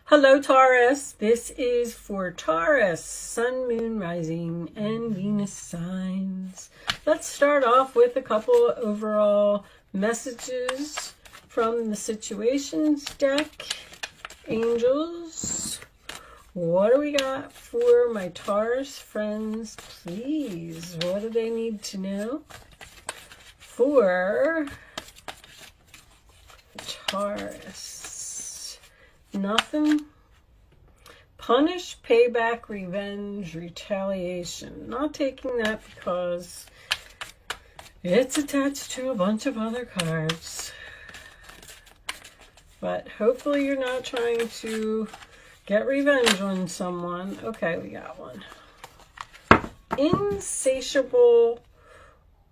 Hello, Taurus. This is for Taurus, Sun, Moon, Rising, and Venus signs. Let's start off with a couple of overall messages from the Situations deck. Angels, what do we got for my Taurus friends, please? What do they need to know for Taurus? Nothing. Punish, payback, revenge, retaliation. Not taking that because it's attached to a bunch of other cards. But hopefully you're not trying to get revenge on someone. Okay, we got one. Insatiable,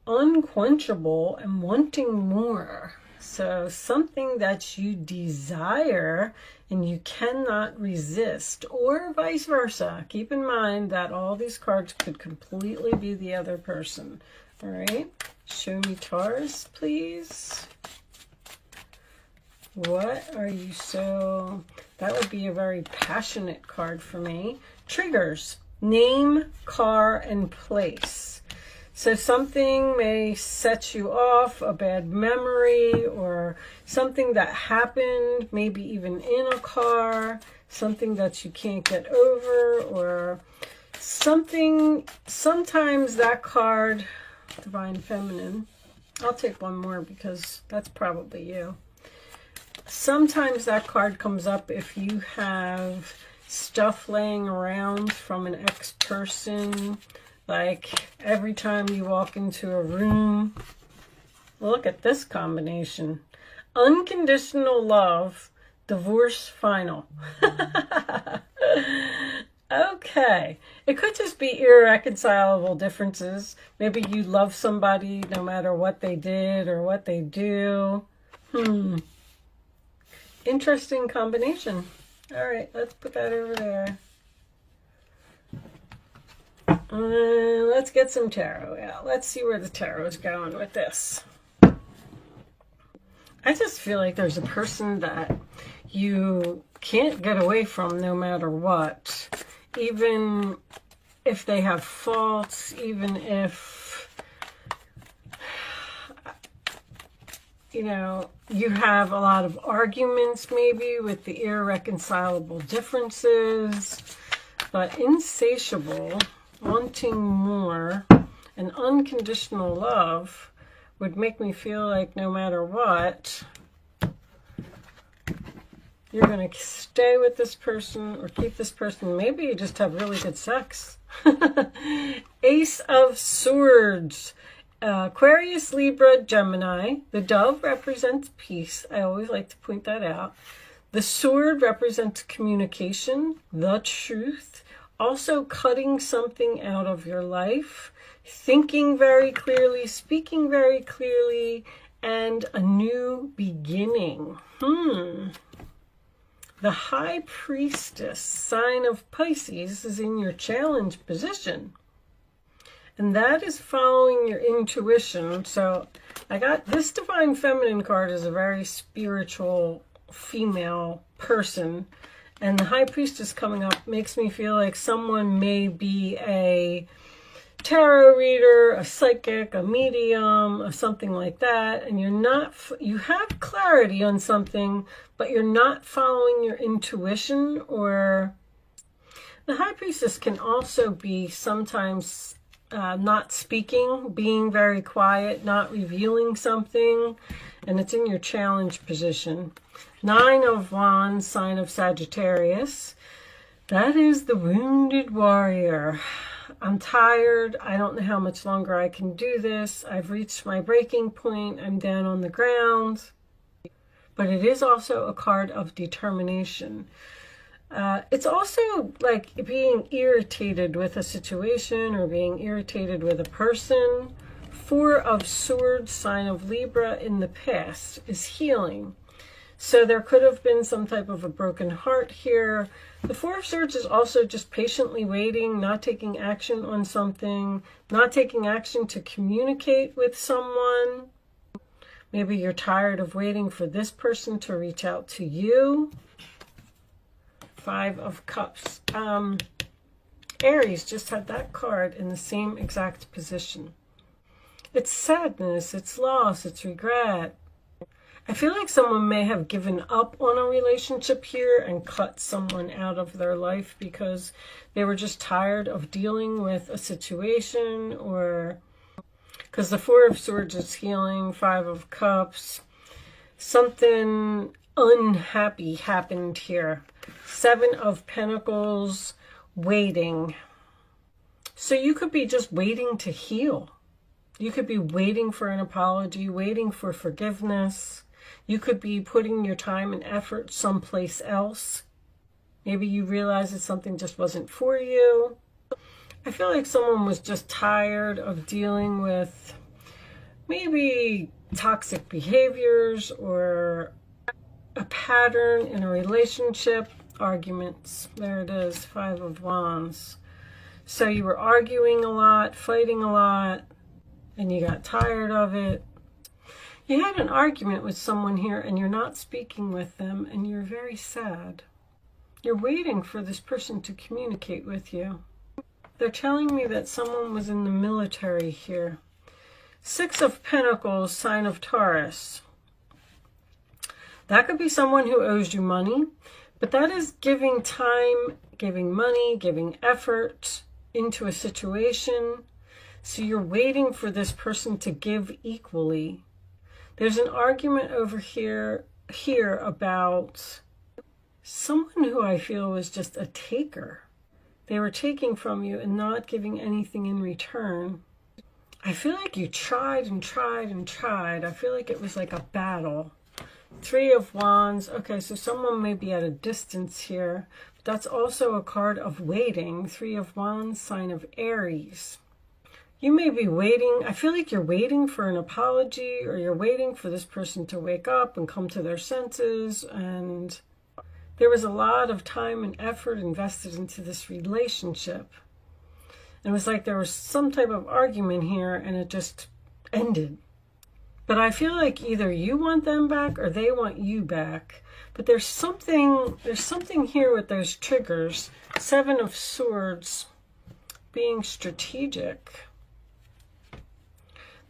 unquenchable, and wanting more. So something that you desire and you cannot resist, or vice versa. Keep in mind that all these cards could completely be the other person. All right, show me Taurus, please. What are you so... That would be a very passionate card for me. Triggers, name, car, and place. So something may set you off, a bad memory, or something that happened, maybe even in a car, something that you can't get over, or something. Sometimes that card, Divine Feminine, I'll take one more because that's probably you. Sometimes that card comes up if you have stuff laying around from an ex-person. Like every time you walk into a room, look at this combination. Unconditional love, divorce final. Okay. It could just be irreconcilable differences. Maybe you love somebody no matter what they did or what they do. Interesting combination. All right, let's put that over there. Let's get some tarot out. Let's see where the tarot is going with this. I just feel like there's a person that you can't get away from no matter what. Even if they have faults, even if, you know, you have a lot of arguments maybe with the irreconcilable differences, but insatiable, wanting more, and unconditional love would make me feel like no matter what, you're going to stay with this person or keep this person. Maybe you just have really good sex. Ace of Swords. Aquarius, Libra, Gemini. The dove represents peace. I always like to point that out. The sword represents communication, the truth. Also cutting something out of your life, thinking very clearly, speaking very clearly, and a new beginning. The High Priestess, sign of Pisces, is in your challenge position. And that is following your intuition. So I got this Divine Feminine card is a very spiritual female person. And the High Priestess coming up makes me feel like someone may be a tarot reader, a psychic, a medium, or something like that. And you're not, you have clarity on something, but you're not following your intuition. Or the High Priestess can also be sometimes not speaking, being very quiet, not revealing something. And it's in your challenge position. Nine of Wands, sign of Sagittarius. That is the wounded warrior. I'm tired. I don't know how much longer I can do this. I've reached my breaking point. I'm down on the ground. But it is also a card of determination. It's also like being irritated with a situation or being irritated with a person. Four of Swords, sign of Libra, in the past is healing. So there could have been some type of a broken heart here. The Four of Swords is also just patiently waiting, not taking action on something, not taking action to communicate with someone. Maybe you're tired of waiting for this person to reach out to you. Five of Cups. Aries just had that card in the same exact position. It's sadness, it's loss, it's regret. I feel like someone may have given up on a relationship here and cut someone out of their life because they were just tired of dealing with a situation, or because the Four of Swords is healing, Five of Cups. Something unhappy happened here. Seven of Pentacles, waiting. So you could be just waiting to heal. You could be waiting for an apology, waiting for forgiveness. You could be putting your time and effort someplace else. Maybe you realize that something just wasn't for you. I feel like someone was just tired of dealing with maybe toxic behaviors or a pattern in a relationship. Arguments. There it is, Five of Wands. So you were arguing a lot, fighting a lot, and you got tired of it. You had an argument with someone here and you're not speaking with them and you're very sad. You're waiting for this person to communicate with you. They're telling me that someone was in the military here. Six of Pentacles, sign of Taurus. That could be someone who owes you money, but that is giving time, giving money, giving effort into a situation. So you're waiting for this person to give equally. There's an argument over here about someone who I feel was just a taker. They were taking from you and not giving anything in return. I feel like you tried and tried and tried. I feel like it was like a battle. Three of Wands. Okay, so someone may be at a distance here. But that's also a card of waiting. Three of Wands, sign of Aries. You may be waiting. I feel like you're waiting for an apology, or you're waiting for this person to wake up and come to their senses. And there was a lot of time and effort invested into this relationship. And it was like there was some type of argument here and it just ended. But I feel like either you want them back or they want you back. But there's something here with those triggers. Seven of Swords, being strategic.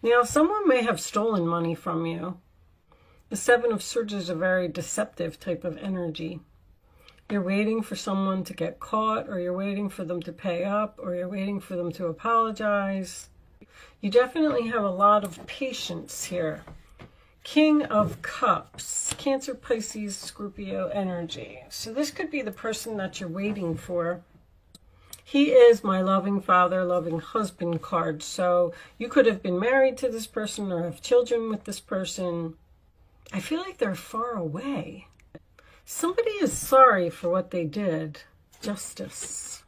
Now, someone may have stolen money from you. The Seven of Swords is a very deceptive type of energy. You're waiting for someone to get caught, or you're waiting for them to pay up, or you're waiting for them to apologize. You definitely have a lot of patience here. King of Cups, Cancer, Pisces, Scorpio energy. So this could be the person that you're waiting for. He is my loving father, loving husband card. So you could have been married to this person or have children with this person. I feel like they're far away. Somebody is sorry for what they did. Justice.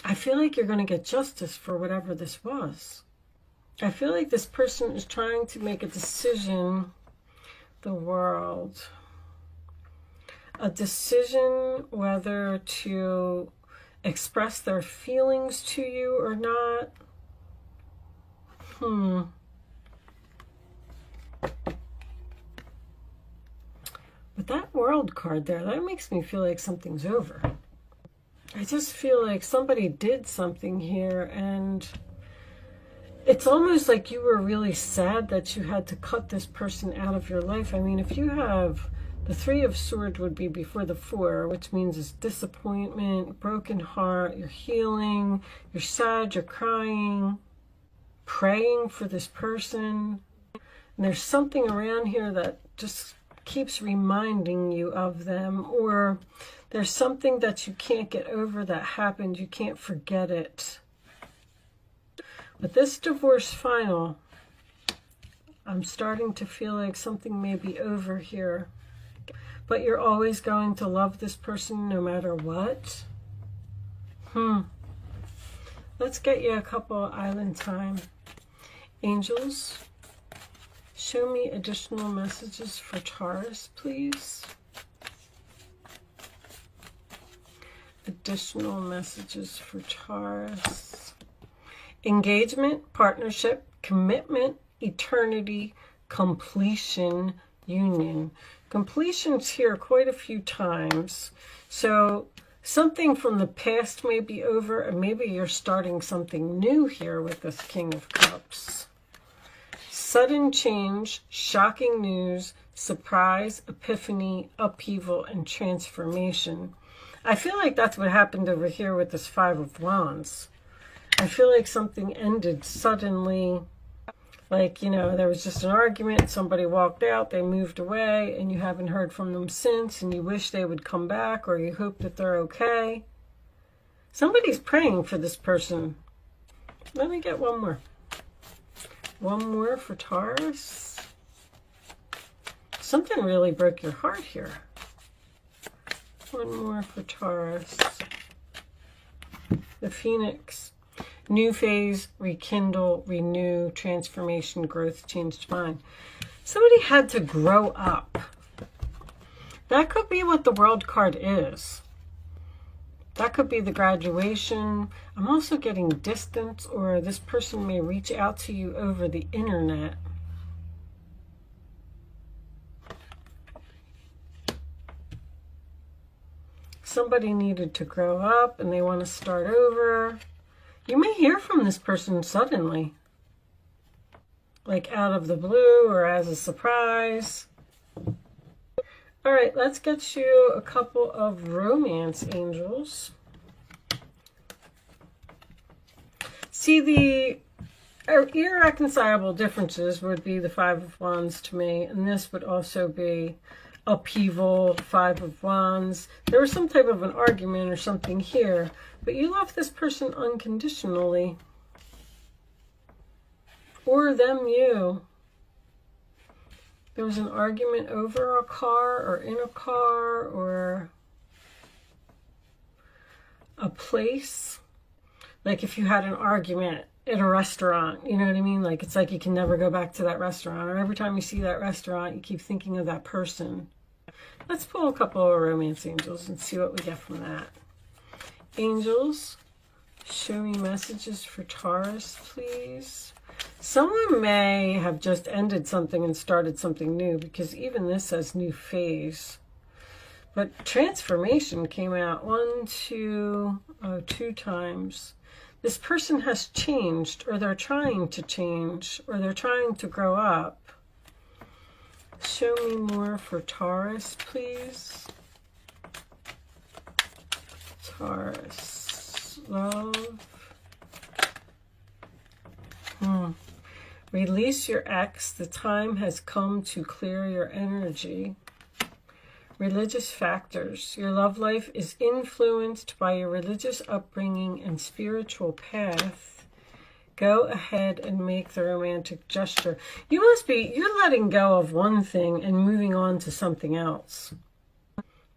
I feel like you're going to get justice for whatever this was. I feel like this person is trying to make a decision. The World. A decision whether to express their feelings to you or not. But that World card there, that makes me feel like something's over. I just feel like somebody did something here, and it's almost like you were really sad that you had to cut this person out of your life. I mean, if you have the Three of Swords would be before the Four, which means it's disappointment, broken heart, you're healing, you're sad, you're crying, praying for this person. And there's something around here that just keeps reminding you of them, or there's something that you can't get over that happened. You can't forget it. With this divorce final, I'm starting to feel like something may be over here. But you're always going to love this person no matter what. Let's get you a couple island time. Angels, show me additional messages for Taurus, please. Additional messages for Taurus. Engagement, partnership, commitment, eternity, completion, union. Completion's here quite a few times. So something from the past may be over, and maybe you're starting something new here with this King of Cups. Sudden change, shocking news, surprise, epiphany, upheaval, and transformation. I feel like that's what happened over here with this Five of Wands. I feel like something ended suddenly. Like, you know, there was just an argument, somebody walked out, they moved away, and you haven't heard from them since, and you wish they would come back, or you hope that they're okay. Somebody's praying for this person. Let me get one more. One more for Taurus. Something really broke your heart here. One more for Taurus. The Phoenix. New phase, rekindle, renew, transformation, growth, changed mind. Somebody had to grow up. That could be what the World card is. That could be the graduation. I'm also getting distance, or this person may reach out to you over the internet. Somebody needed to grow up and they want to start over. You may hear from this person suddenly, like out of the blue or as a surprise. All right, let's get you a couple of romance angels. See, the irreconcilable differences would be the Five of Wands to me, and this would also be upheaval, Five of Wands. There was some type of an argument or something here, but you love this person unconditionally. Or them you. There was an argument over a car or in a car or a place. Like if you had an argument at a restaurant, you know what I mean? Like it's like you can never go back to that restaurant, or every time you see that restaurant, you keep thinking of that person. Let's pull a couple of romance angels and see what we get from that. Angels, show me messages for Taurus, please. Someone may have just ended something and started something new, because even this says new phase. But transformation came out two times. This person has changed, or they're trying to change, or they're trying to grow up. Show me more for Taurus, please. Taurus Love. Release your ex. The time has come to clear your energy. Religious factors. Your love life is influenced by your religious upbringing and spiritual path. Go ahead and make the romantic gesture. You're letting go of one thing and moving on to something else,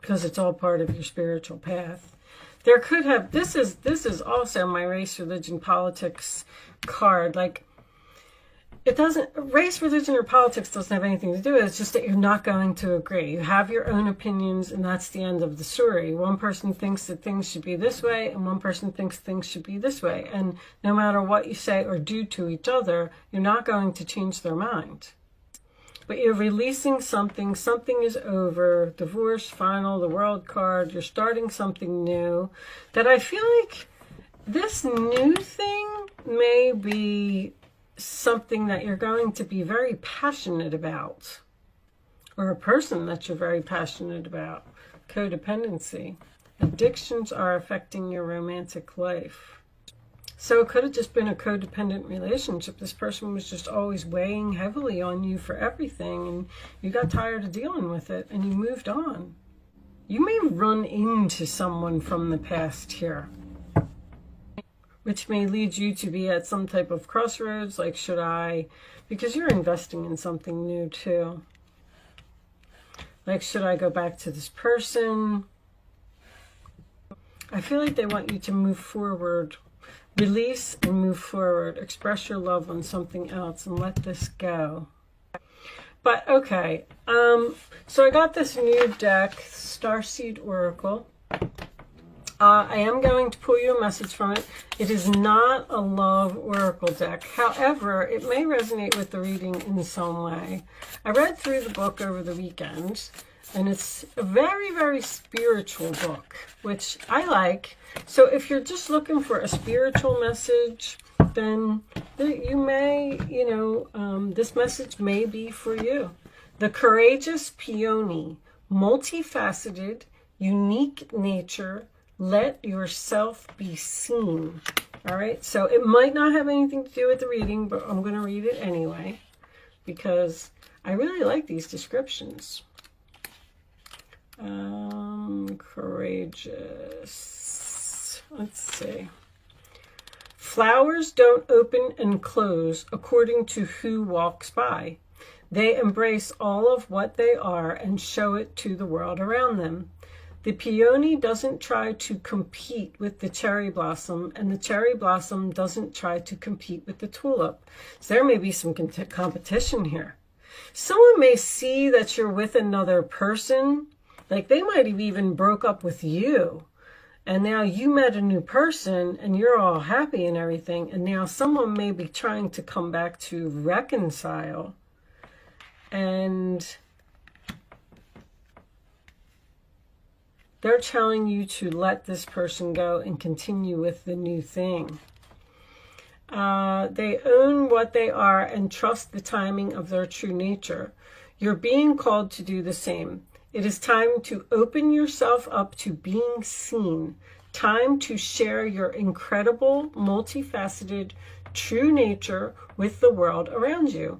because it's all part of your spiritual path. There could have, this is also my race, religion, politics card. Like, it doesn't, race, religion, or politics doesn't have anything to do with it. It's just that you're not going to agree. You have your own opinions, and that's the end of the story. One person thinks that things should be this way, and one person thinks things should be this way. And no matter what you say or do to each other, you're not going to change their mind. But you're releasing something. Something is over. Divorce, final, the World card. You're starting something new. That I feel like this new thing may be something that you're going to be very passionate about, or a person that you're very passionate about. Codependency. Addictions are affecting your romantic life. So it could have just been a codependent relationship. This person was just always weighing heavily on you for everything, and you got tired of dealing with it and you moved on. You may run into someone from the past here, which may lead you to be at some type of crossroads, like should I, because you're investing in something new too. Like, should I go back to this person? I feel like they want you to move forward. Release and move forward. Express your love on something else and let this go. But okay, so I got this new deck, Starseed Oracle. I am going to pull you a message from it. It is not a love oracle deck. However, it may resonate with the reading in some way. I read through the book over the weekend, and it's a very, very spiritual book, which I like. So if you're just looking for a spiritual message, then you may, this message may be for you. The courageous peony, multifaceted, unique nature, let yourself be seen. All right, so it might not have anything to do with the reading, but I'm going to read it anyway because I really like these descriptions. Courageous. Let's see. Flowers don't open and close according to who walks by. They embrace all of what they are and show it to the world around them. The peony doesn't try to compete with the cherry blossom, and the cherry blossom doesn't try to compete with the tulip. So there may be some competition here. Someone may see that you're with another person, like they might have even broke up with you, and now you met a new person and you're all happy and everything, and now someone may be trying to come back to reconcile, and they're telling you to let this person go and continue with the new thing. They own what they are and trust the timing of their true nature. You're being called to do the same. It is time to open yourself up to being seen. Time to share your incredible, multifaceted, true nature with the world around you.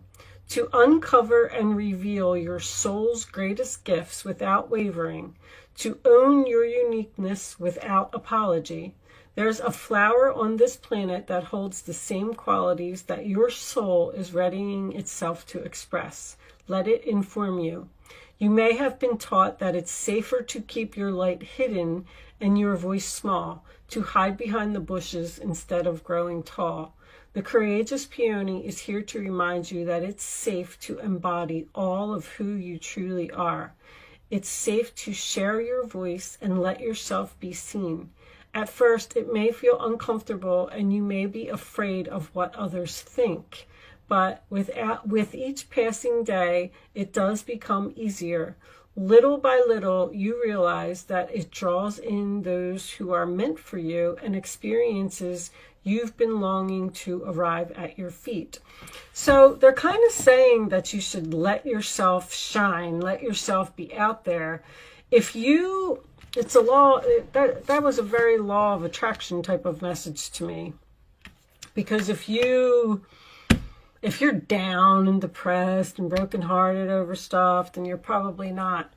To uncover and reveal your soul's greatest gifts without wavering. To own your uniqueness without apology. There's a flower on this planet that holds the same qualities that your soul is readying itself to express. Let it inform you. You may have been taught that it's safer to keep your light hidden and your voice small, to hide behind the bushes instead of growing tall. The courageous peony is here to remind you that it's safe to embody all of who you truly are. It's safe to share your voice and let yourself be seen. At first, it may feel uncomfortable and you may be afraid of what others think. But with each passing day, it does become easier. Little by little, you realize that it draws in those who are meant for you and experiences you've been longing to arrive at your feet. So they're kind of saying that you should let yourself shine, let yourself be out there. It's a law, that was a very law of attraction type of message to me. Because if you're down and depressed and brokenhearted over stuff, then you're probably not,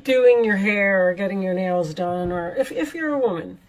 doing your hair or getting your nails done, or if you're a woman,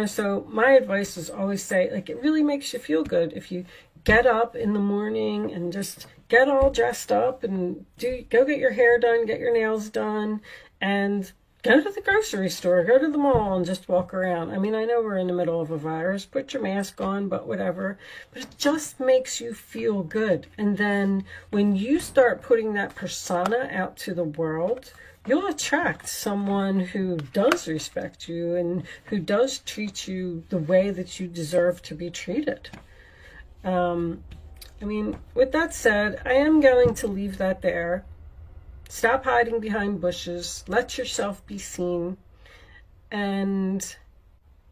so my advice is always say, like, it really makes you feel good if you get up in the morning and just get all dressed up and go get your hair done, get your nails done, and go to the grocery store, go to the mall and just walk around. I mean, I know we're in the middle of a virus, put your mask on, but whatever. But it just makes you feel good. And then when you start putting that persona out to the world, you'll attract someone who does respect you and who does treat you the way that you deserve to be treated. With that said, I am going to leave that there. Stop hiding behind bushes. Let yourself be seen. And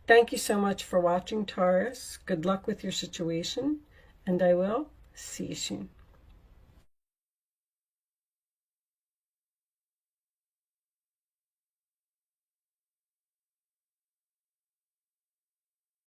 thank you so much for watching, Taurus. Good luck with your situation. And I will see you soon.